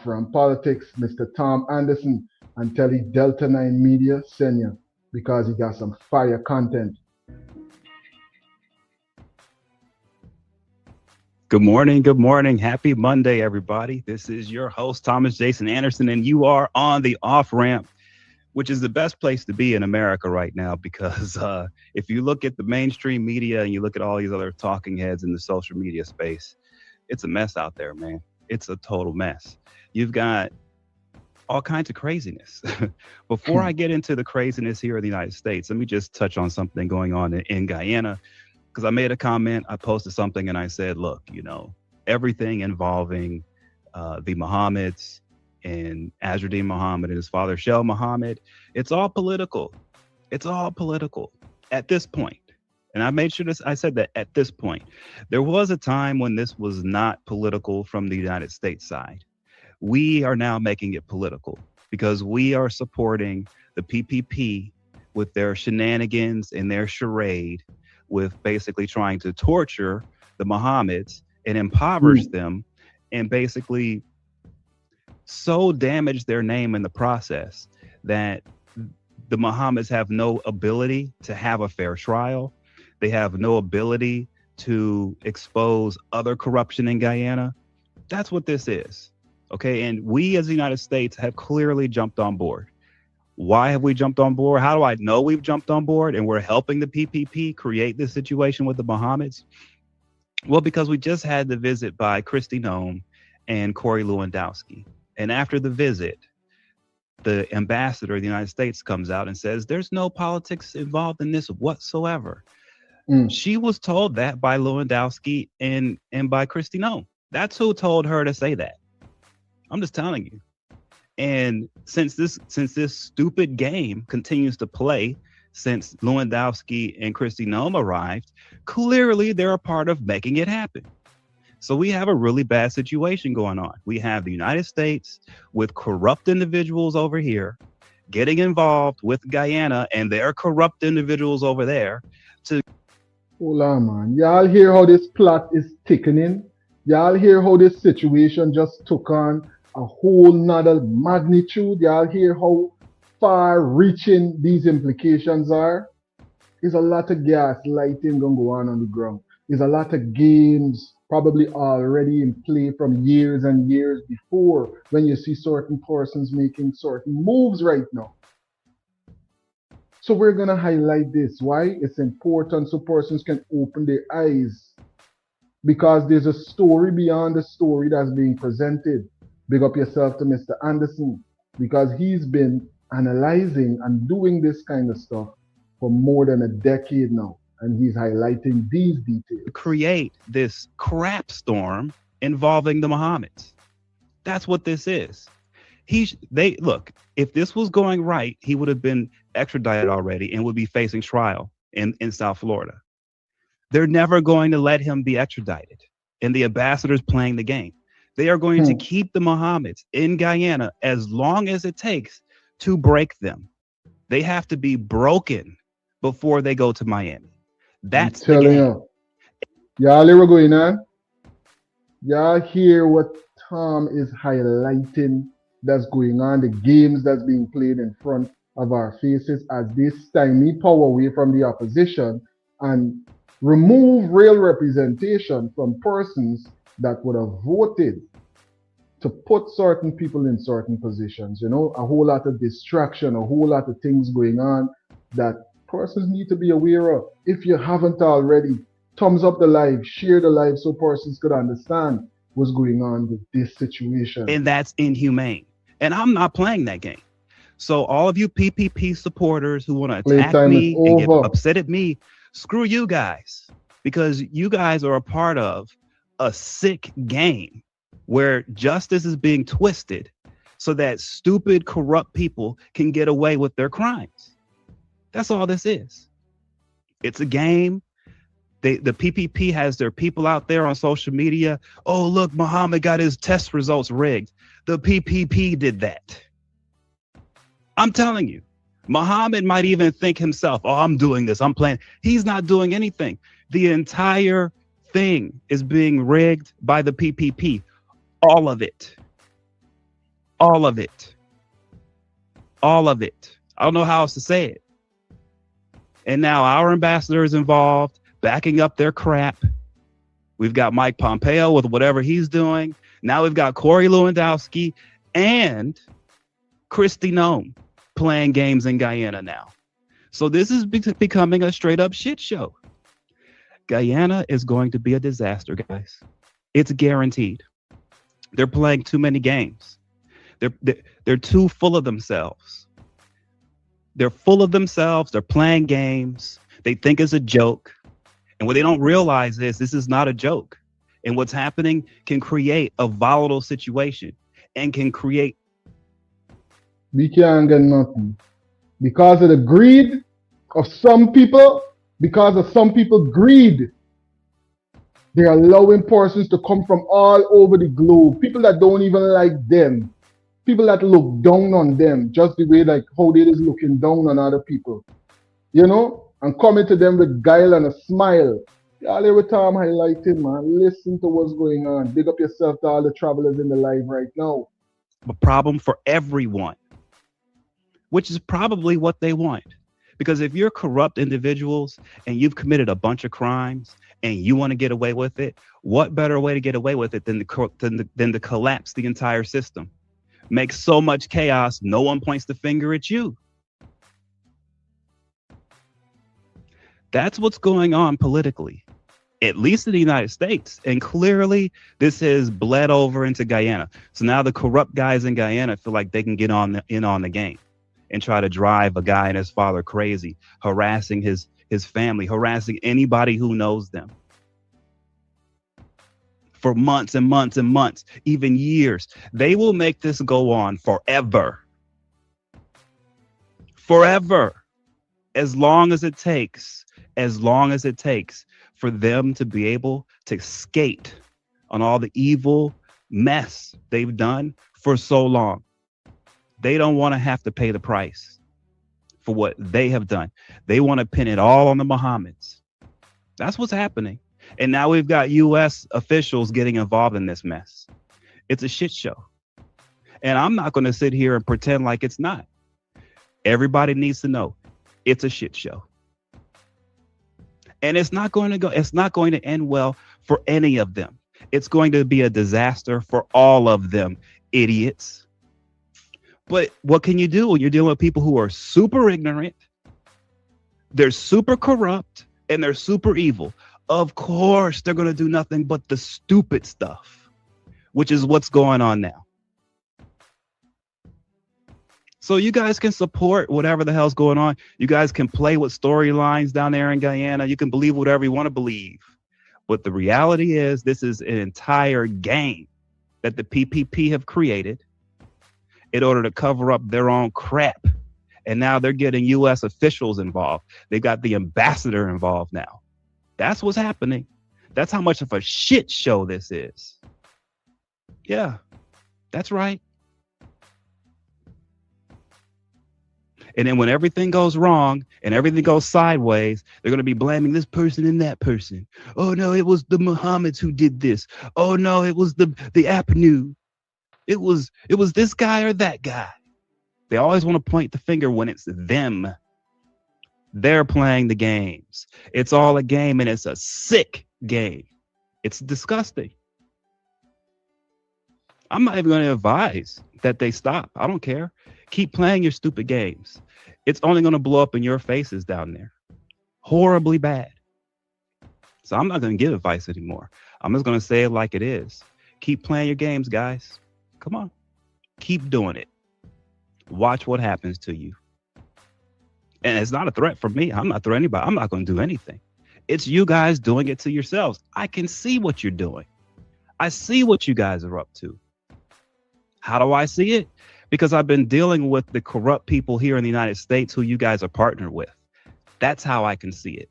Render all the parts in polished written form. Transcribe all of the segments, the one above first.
From politics, Mr. Tom Anderson, and tell he Delta 9 Media send you because he got some fire content. Good morning. Good morning. Happy Monday, everybody. This is your host, Thomas Jason Anderson, and you are on the off ramp, which is the best place to be in America right now, because if you look at the mainstream media and you look at all these other talking heads in the social media space, it's a mess out there, man. It's a total mess. You've got all kinds of craziness. Before I get into the craziness here in the United States, let me just touch on something going on in Guyana, because I made a comment, I posted something, and I said, look, everything involving the Mohamed'S and Azzuddin Mohammed and his father, Shell Mohammed, it's all political. It's all political at this point. And I made sure I said that at this point. There was a time when this was not political from the United States side. We are now making it political because we are supporting the PPP with their shenanigans and their charade with basically trying to torture the Mohammeds and impoverish them and basically so damage their name in the process that the Mohammeds have no ability to have a fair trial. They have no ability to expose other corruption in Guyana. That's what this is. Okay. And we as the United States have clearly jumped on board. Why have we jumped on board? How do I know we've jumped on board and we're helping the PPP create this situation with the Mohammeds? Well, because we just had the visit by Kristi Noem and Corey Lewandowski. And after the visit, the ambassador of the United States comes out and says, there's no politics involved in this whatsoever. She was told that by Lewandowski and by Kristi Noem. That's who told her to say that. I'm just telling you. And since this stupid game continues to play since Lewandowski and Kristi Noem arrived, clearly they're a part of making it happen. So we have a really bad situation going on. We have the United States with corrupt individuals over here getting involved with Guyana and their corrupt individuals over there to... Hold on, man. Y'all hear how this plot is thickening? Y'all hear how this situation just took on a whole nother magnitude? Y'all hear how far-reaching these implications are? There's a lot of gaslighting going to go on the ground. There's a lot of games probably already in play from years and years before when you see certain persons making certain moves right now. So we're going to highlight this. Why? It's important so persons can open their eyes, because there's a story beyond the story that's being presented. Big up yourself to Mr. Anderson, because he's been analyzing and doing this kind of stuff for more than a decade now. And he's highlighting these details. Create this crap storm involving the Mohammeds. That's what this is. Look, if this was going right, he would have been extradited already and would be facing trial in South Florida. They're never going to let him be extradited. And the ambassador's playing the game. They are going to keep the Mohammeds in Guyana as long as it takes to break them. They have to be broken before they go to Miami. That's the game. Y'all hear what's going on? Y'all hear what Tom is highlighting that's going on, the games that's being played in front of our faces as they stymie power away from the opposition and remove real representation from persons that would have voted to put certain people in certain positions. A whole lot of distraction, a whole lot of things going on that persons need to be aware of. If you haven't already, thumbs up the live, share the live so persons could understand what's going on with this situation. And that's inhumane. And I'm not playing that game. So all of you PPP supporters who want to attack me and get upset at me, screw you guys, because you guys are a part of a sick game where justice is being twisted so that stupid, corrupt people can get away with their crimes. That's all this is. It's a game. The PPP has their people out there on social media. Oh, look, Mohammed got his test results rigged. The PPP did that. I'm telling you, Mohammed might even think himself, oh, I'm doing this, I'm playing. He's not doing anything. The entire thing is being rigged by the PPP. All of it. All of it. All of it. I don't know how else to say it. And now our ambassador is involved, backing up their crap. We've got Mike Pompeo with whatever he's doing. Now we've got Corey Lewandowski and Kristi Noem playing games in Guyana now. So this is becoming a straight up shit show. Guyana is going to be a disaster, guys. It's guaranteed. They're playing too many games. They're too full of themselves. They're full of themselves. They're playing games. They think it's a joke. And what they don't realize is this is not a joke. And what's happening can create a volatile situation and can create. We can't get nothing. Because of the greed of some people, because of some people's greed, they're allowing persons to come from all over the globe. People that don't even like them. People that look down on them, just the way like how they is looking down on other people. You know? And coming to them with guile and a smile. Y'all every time highlighting, man. Listen to what's going on. Big up yourself to all the travelers in the live right now. A problem for everyone, which is probably what they want. Because if you're corrupt individuals and you've committed a bunch of crimes and you want to get away with it, what better way to get away with it than to collapse the entire system? Make so much chaos, no one points the finger at you. That's what's going on politically, at least in the United States. And clearly, this has bled over into Guyana. So now the corrupt guys in Guyana feel like they can get in on the game and try to drive a guy and his father crazy, harassing his family, harassing anybody who knows them. For months and months and months, even years. They will make this go on forever. Forever. As long as it takes for them to be able to skate on all the evil mess they've done for so long. They don't want to have to pay the price for what they have done. They want to pin it all on the Mohamed'S. That's what's happening. And now we've got U.S. officials getting involved in this mess. It's a shit show. And I'm not going to sit here and pretend like it's not. Everybody needs to know it's a shit show. And it's not going to end well for any of them. It's going to be a disaster for all of them, idiots. But what can you do when you're dealing with people who are super ignorant, they're super corrupt, and they're super evil? Of course, they're going to do nothing but the stupid stuff, which is what's going on now. So you guys can support whatever the hell's going on. You guys can play with storylines down there in Guyana. You can believe whatever you want to believe. But the reality is this is an entire game that the PPP have created in order to cover up their own crap. And now they're getting U.S. officials involved. They got the ambassador involved now. That's what's happening. That's how much of a shit show this is. Yeah, that's right. And then when everything goes wrong and everything goes sideways, they're going to be blaming this person and that person. Oh, no, it was the Mohamed'S who did this. Oh, no, it was the Apnu. It was this guy or that guy. They always want to point the finger when it's them. They're playing the games. It's all a game, and it's a sick game. It's disgusting. I'm not even going to advise that they stop. I don't care. Keep playing your stupid games. It's only going to blow up in your faces down there. Horribly bad. So I'm not going to give advice anymore. I'm just going to say it like it is. Keep playing your games, guys. Come on. Keep doing it. Watch what happens to you. And it's not a threat for me. I'm not threatening anybody. I'm not going to do anything. It's you guys doing it to yourselves. I can see what you're doing. I see what you guys are up to. How do I see it? Because I've been dealing with the corrupt people here in the United States who you guys are partnered with. That's how I can see it.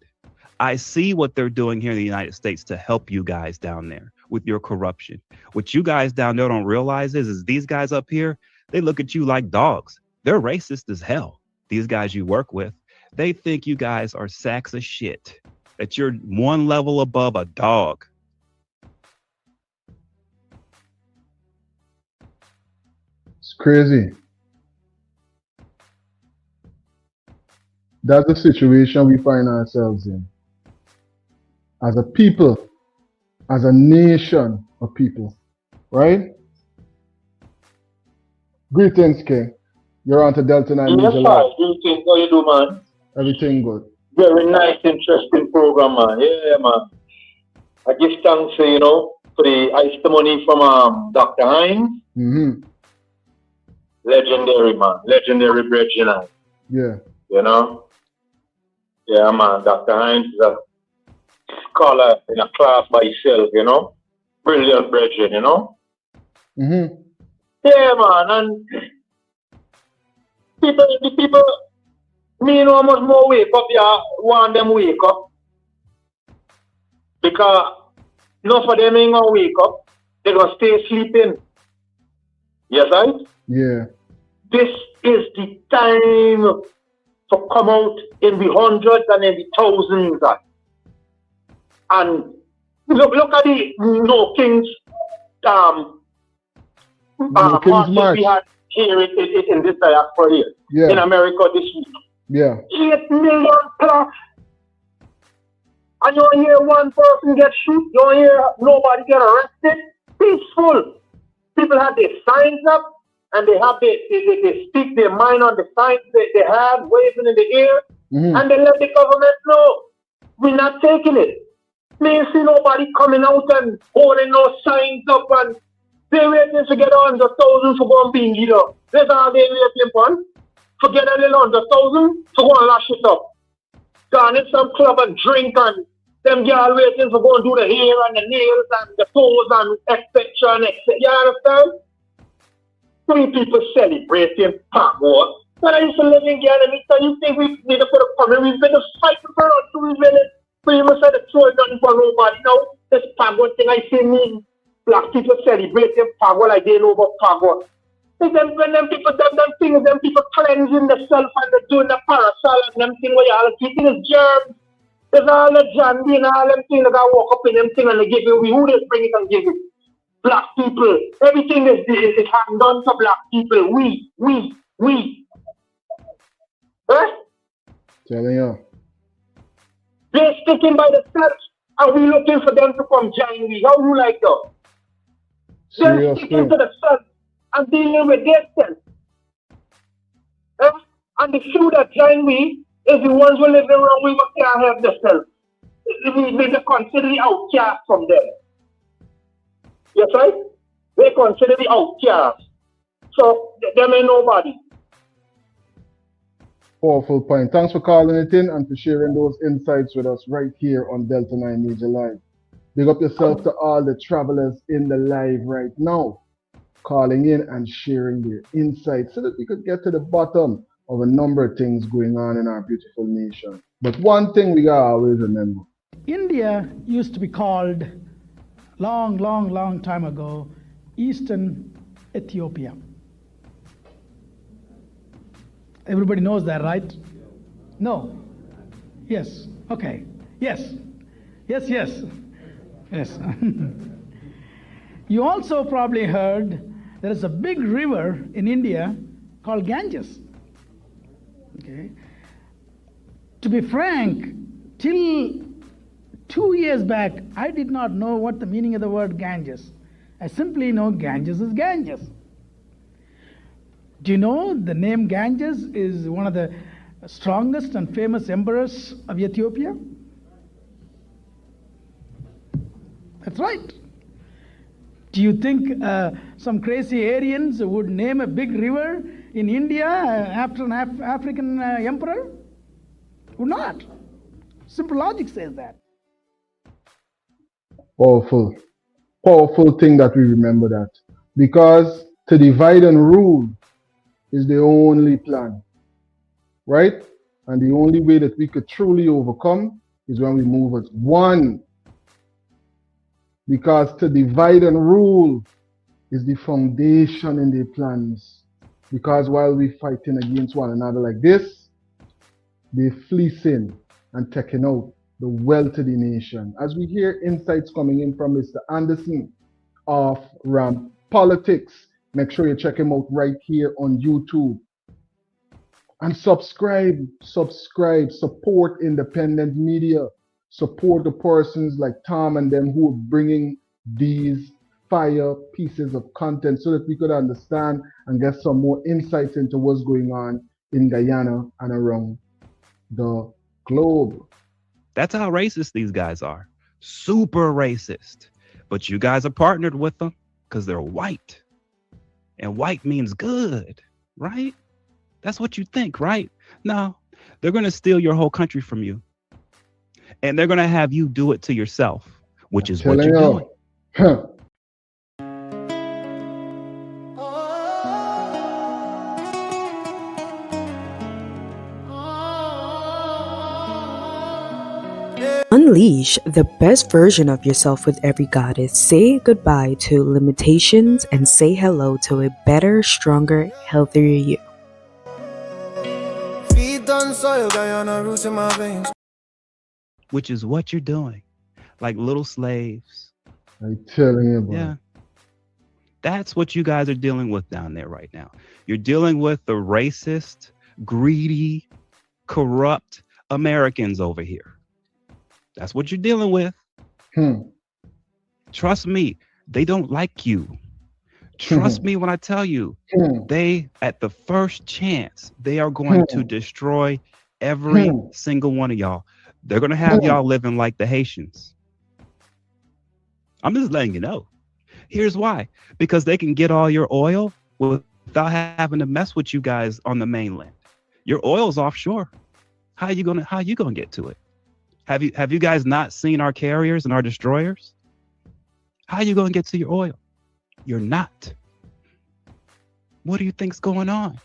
I see what they're doing here in the United States to help you guys down there with your corruption. What you guys down there don't realize is these guys up here, they look at you like dogs. They're racist as hell. These guys you work with, they think you guys are sacks of shit, that you're one level above a dog. It's crazy. That's the situation we find ourselves in. As a people, as a nation of people, right? Greetings, King. You're on to Delta 9 Yes, Media sir. Live. Greetings. How you do, man? Everything good. Very nice, interesting program, man. Yeah, man. I give thanks, for the testimony from Dr. Hines. Mm-hmm. Legendary, man. Legendary brethren. Yeah. You know? Yeah, man. Dr. Hines is a scholar in a class by himself, Brilliant brethren, Mm-hmm. Yeah, man. And the people, me know how much more wake up, yeah, want them wake up. Because enough of them ain't gonna wake up, they're gonna stay sleeping. Yes, right? Yeah. This is the time to come out in the hundreds and in the thousands. And look at the No Kings March we had here in this diaspora here. Yeah. In America this week. Yeah. 8 million plus. And you don't hear one person get shot, you don't hear nobody get arrested. Peaceful. People have their signs up and they speak their mind on the signs they have waving in the air. Mm-hmm. And they let the government know we're not taking it. Me ain't see nobody coming out and holding no signs up and they're waiting to get 100,000 for going being leader. That's all they're waiting for. Forget a little 100,000 for going lash it up. Gone in some club and drink and them girl waiting for going to do the hair and the nails and the toes and etc. and etc. You understand? Three people celebrating power. When I used to live in Guyana, you think we need to put a comment? We've been fighting for us, we've been pretty much had to throw nothing for nobody. Now, this power thing I see me, black people celebrating power like they know about power. When them people cleansing themselves and they're doing the parasol and them things where you all keeping is germs. There's all the jandy and all them things that I walk up in them things and they give you, who they bring it and give it? Black people. Everything is hand done to black people. We. Right? Telling you. They're sticking by themselves and we looking for them to come join me. How you like that? They're sticking to themselves and dealing with themselves. And the few that join me is the ones who live around we can't help themselves. They consider the outcast from them. Yes, right? They consider the outcast. So them ain't nobody. Powerful point. Thanks for calling it in and for sharing those insights with us right here on Delta 9 Media Live. Big up yourself to all the travelers in the live right now, calling in and sharing their insights so that we could get to the bottom of a number of things going on in our beautiful nation. But one thing we gotta always remember. India used to be called, long time ago, Eastern Ethiopia. Everybody knows that, right? No? Yes. Okay. Yes. Yes. You also probably heard there is a big river in India called Ganges. Okay. To be frank, till 2 years back, I did not know what the meaning of the word Ganges. I simply know Ganges is Ganges. Do you know the name Ganges is one of the strongest and famous emperors of Ethiopia? That's right. Do you think some crazy Aryans would name a big river in India after an African emperor? Would not. Simple logic says that. Powerful thing that we remember that. Because to divide and rule is the only plan, right? And the only way that we could truly overcome is when we move as one. Because to divide and rule is the foundation in their plans. Because while we're fighting against one another like this, they're fleecing and taking out the wealth of the nation. As we hear insights coming in from Mr. Anderson of Ramp Politics, Make sure you check him out right here on YouTube. And subscribe, support independent media, support the persons like Tom and them who are bringing these fire pieces of content so that we could understand and get some more insights into what's going on in Guyana and around the globe. That's how racist these guys are. Super racist. But you guys are partnered with them because they're white. And white means good, right? That's what you think, right? No, they're going to steal your whole country from you. And they're going to have you do it to yourself, which is what you're doing. Huh. Unleash the best version of yourself with every goddess. Say goodbye to limitations and say hello to a better, stronger, healthier you. Feet on soil, Guyana roots in my veins. Which is what you're doing. Like little slaves. I'm telling you, bro. Yeah. That's what you guys are dealing with down there right now. You're dealing with the racist, greedy, corrupt Americans over here. That's what you're dealing with. Trust me, they don't like you. Trust me when I tell you, they, at the first chance, they are going to destroy every single one of y'all. They're going to have y'all living like the Haitians. I'm just letting you know. Here's why. Because they can get all your oil without having to mess with you guys on the mainland. Your oil's offshore. How you gonna get to it? Have you guys not seen our carriers and our destroyers? How are you going to get to your oil? You're not. What do you think's going on?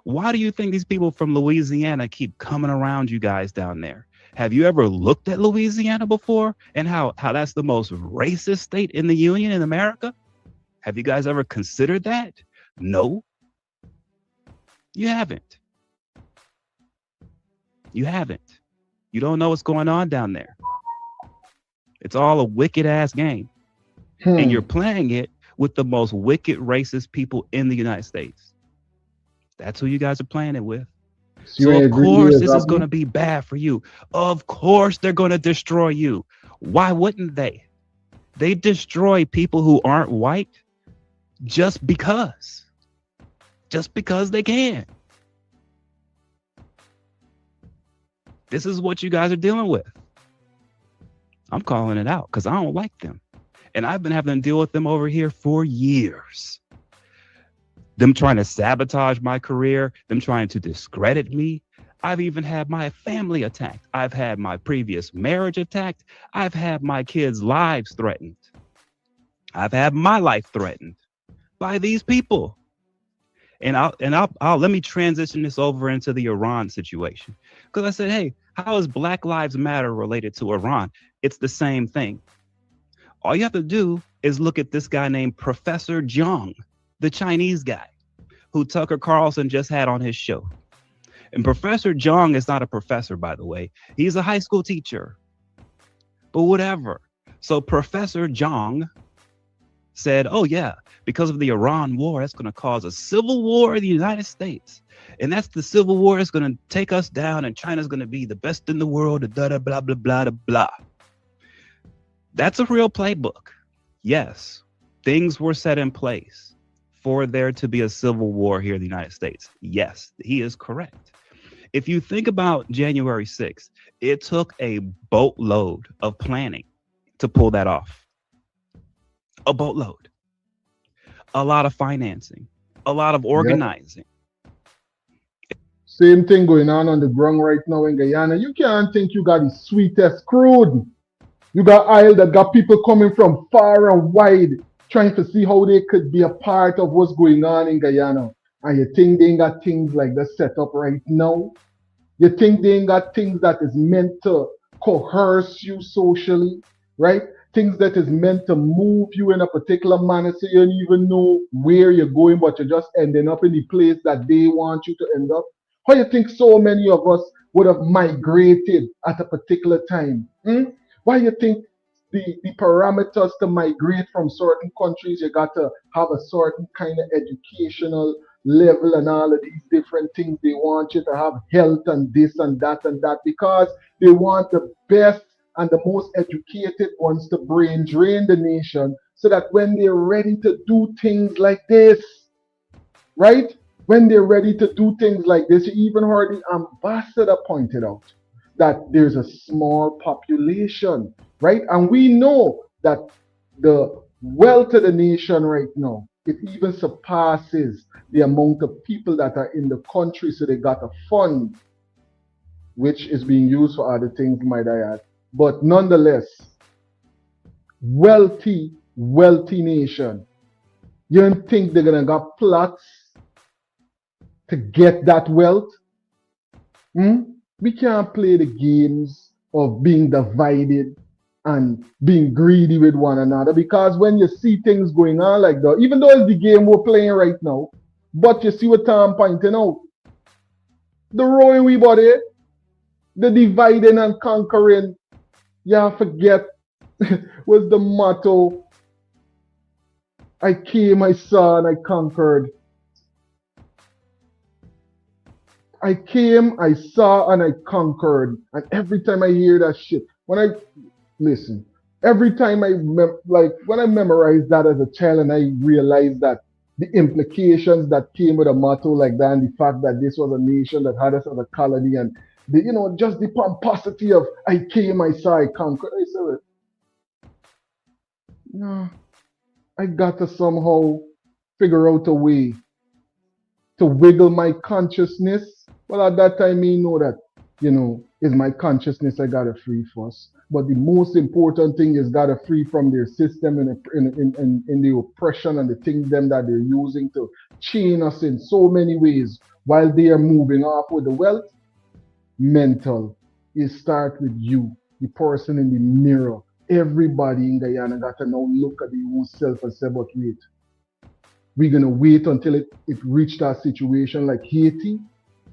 Why do you think these people from Louisiana keep coming around you guys down there? Have you ever looked at Louisiana before and how that's the most racist state in the Union in America? Have you guys ever considered that? No. You haven't. You haven't. You don't know what's going on down there. It's all a wicked ass game. And you're playing it with the most wicked racist people in the United States. That's who you guys are playing it with. So of course this is going to be bad for you. Of course they're going to destroy you. Why wouldn't they? They destroy people who aren't white just because. Just because they can. This is what you guys are dealing with. I'm calling it out because I don't like them. And I've been having to deal with them over here for years. Them trying to sabotage my career, them trying to discredit me. I've even had my family attacked. I've had my previous marriage attacked. I've had my kids' lives threatened. I've had my life threatened by these people. And I'll let me transition this over into the Iran situation. Because I said, hey, how is Black Lives Matter related to Iran? It's the same thing. All you have to do is look at this guy named Professor Zhang, the Chinese guy who Tucker Carlson just had on his show. And Professor Zhang is not a professor, by the way. He's a high school teacher. But whatever. So Professor Zhang said, oh yeah, because of the Iran war, that's going to cause a civil war in the United States. And that's the civil war is going to take us down and China's going to be the best in the world, blah, blah, blah, blah, blah, blah. That's a real playbook. Yes, things were set in place for there to be a civil war here in the United States. Yes, he is correct. If you think about January 6th, it took a boatload of planning to pull that off. A boatload. A lot of financing. A lot of organizing. Yep. Same thing going on the ground right now in Guyana. You can't think you got the sweetest crude. You got oil that got people coming from far and wide trying to see how they could be a part of what's going on in Guyana. And you think they ain't got things like that set up right now? You think they ain't got things that is meant to coerce you socially, right? Things that is meant to move you in a particular manner so you don't even know where you're going, but you're just ending up in the place that they want you to end up? How you think so many of us would have migrated at a particular time? Why you think the parameters to migrate from certain countries. You got to have a certain kind of educational level and all of these different things. They want you to have health and this and that because they want the best and the most educated ones to brain drain the nation so that when they're ready to do things like this, right? When they're ready to do things like this, you even heard the ambassador pointed out that there's a small population, right? And we know that the wealth of the nation right now, it even surpasses the amount of people that are in the country. So they got a fund which is being used for other things, might I add. But nonetheless, wealthy nation. You don't think they're gonna got plots to get that wealth? We can't play the games of being divided and being greedy with one another, because when you see things going on like that, even though it's the game we're playing right now, but you see what Tom pointing out, the rowing we body, the dividing and conquering, forget was the motto. I came, I saw, and I conquered. I came, I saw, and I conquered. And every time I hear that shit, every time when I memorized that as a child and I realized that the implications that came with a motto like that, and the fact that this was a nation that had us as a colony, and just the pomposity of I came, I saw, I conquered. I said, no, I got to somehow figure out a way to wiggle my consciousness. Well, at that time, I know that, is my consciousness I got to free first. But the most important thing is got to free from their system in the oppression and the things them that they're using to chain us in so many ways while they are moving off with the wealth. Mental. It starts with you, the person in the mirror. Everybody in Guyana got to now look at their own self and say, but wait. We're going to wait until it reached that situation like Haiti.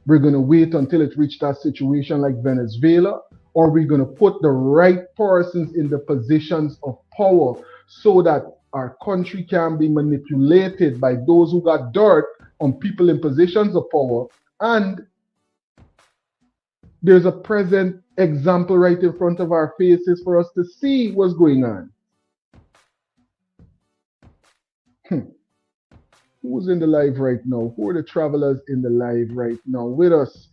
We're going to wait until it reached that situation like Venezuela. Or we're going to put the right persons in the positions of power so that our country can be manipulated by those who got dirt on people in positions of power. And there's a present example right in front of our faces for us to see what's going on. Who's in the live right now? Who are the travelers in the live right now with us?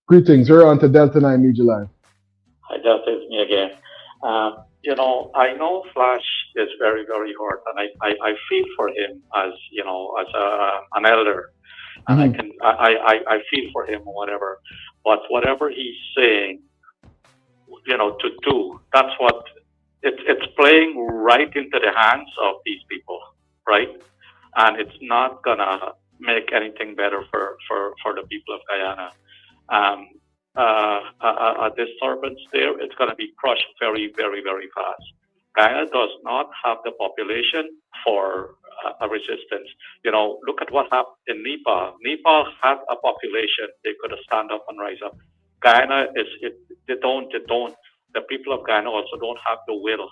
Greetings. You're on to Delta 9 Media Live. Hi, Delta. It's me again. I know Flash is very, very hard, and I feel for him as an elder, and I feel for him or whatever. But whatever he's saying, to do, that's what it's playing right into the hands of these people, right? And it's not gonna make anything better for the people of Guyana. A disturbance there, it's going to be crushed very, very, very fast. Guyana does not have the population for a resistance. Look at what happened in Nepal. Nepal had a population; they could have stand up and rise up. Guyana they don't. The people of Guyana also don't have the will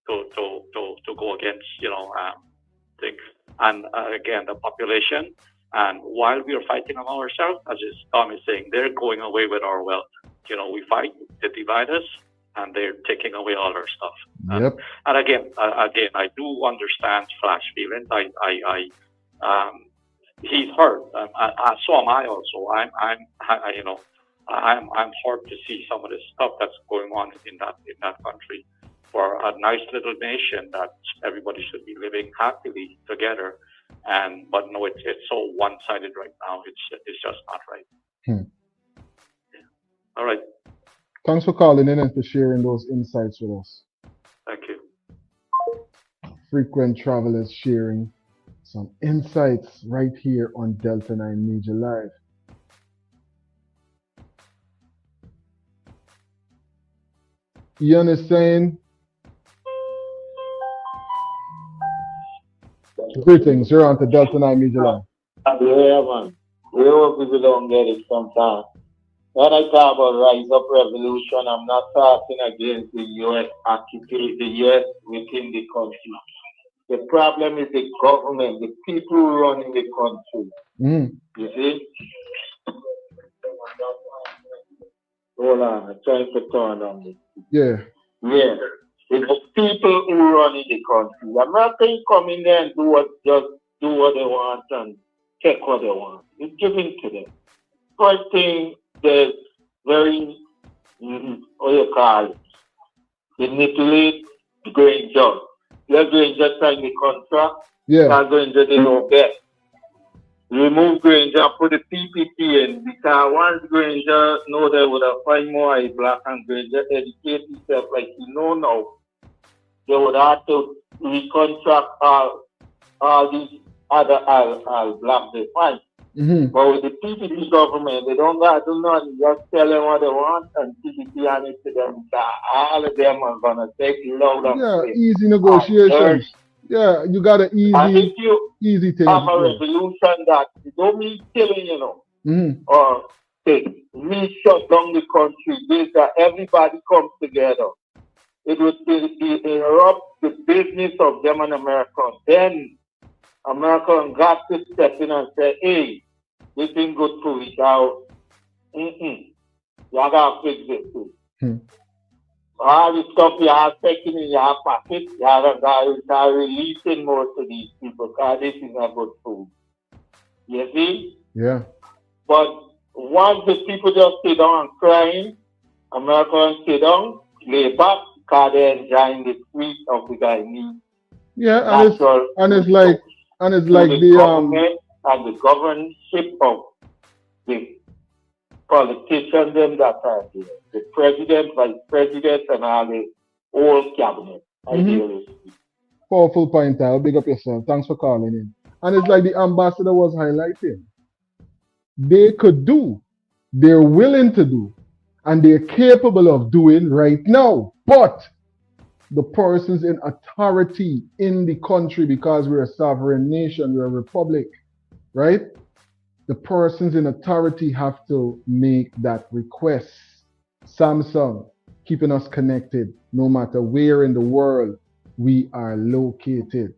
to go against things. And again, the population. And while we are fighting among ourselves, as Tom is saying, they're going away with our wealth. We fight, they divide us, and they're taking away all our stuff. Yep. And again, I do understand Flash feelings. He's hurt. So am I also. I'm hurt to see some of the stuff that's going on in that country. For a nice little nation that everybody should be living happily together. But no, it's so one-sided right now. It's just not right. Yeah. All right. Thanks for calling in and for sharing those insights with us. Thank you. Frequent travelers sharing some insights right here on Delta 9 Media Live. Ian is saying, greetings, you're on to Delta 9 Media Live. Yeah, man. We hope people don't get it sometimes. When I talk about rise up revolution, I'm not talking against the U.S. occupation, the U.S. within the country. The problem is the government, the people running the country. You see? Hold on, I'm trying to turn on this. Yeah. Yeah. It's the people who run in the country. I'm not saying come in there and just do what they want and take what they want. It's given to them. First thing, there's very, what you call it, manipulate Granger. Let Granger sign the contract. Yeah. Not Granger, they don't get. Remove Granger and put the PPP in, because once Granger know they would have find more black and Granger educate himself like you know now, they would have to recontract all these other black they find. But with the PPP government, they don't got to do nothing, just tell them what they want and PPP honest to them. All of them are gonna take load of it. Easy negotiations. Yeah, you got an easy thing. Have a revolution that you don't mean killing, you know, or we shut down the country. This that everybody comes together. It would interrupt the business of them and Americans. Then Americans got to step in and say, hey, this ain't good for it out. Y'all gotta fix it too. All the stuff you are taking in your pocket, you are releasing more to these people because this is not good food. You see? Yeah. But once the people just sit down and crying, Americans sit down, lay back, because they're enjoying the sweet of the Guyanese. Yeah, and it's like the government and the governorship of the politicians them that are there. The president, vice president, and all the whole cabinet. Powerful point, I'll big up yourself. Thanks for calling in. And it's like the ambassador was highlighting. They could do, they're willing to do, and they're capable of doing right now. But the persons in authority in the country, because we're a sovereign nation, we're a republic, right? The persons in authority have to make that request. Samsung, keeping us connected no matter where in the world we are located.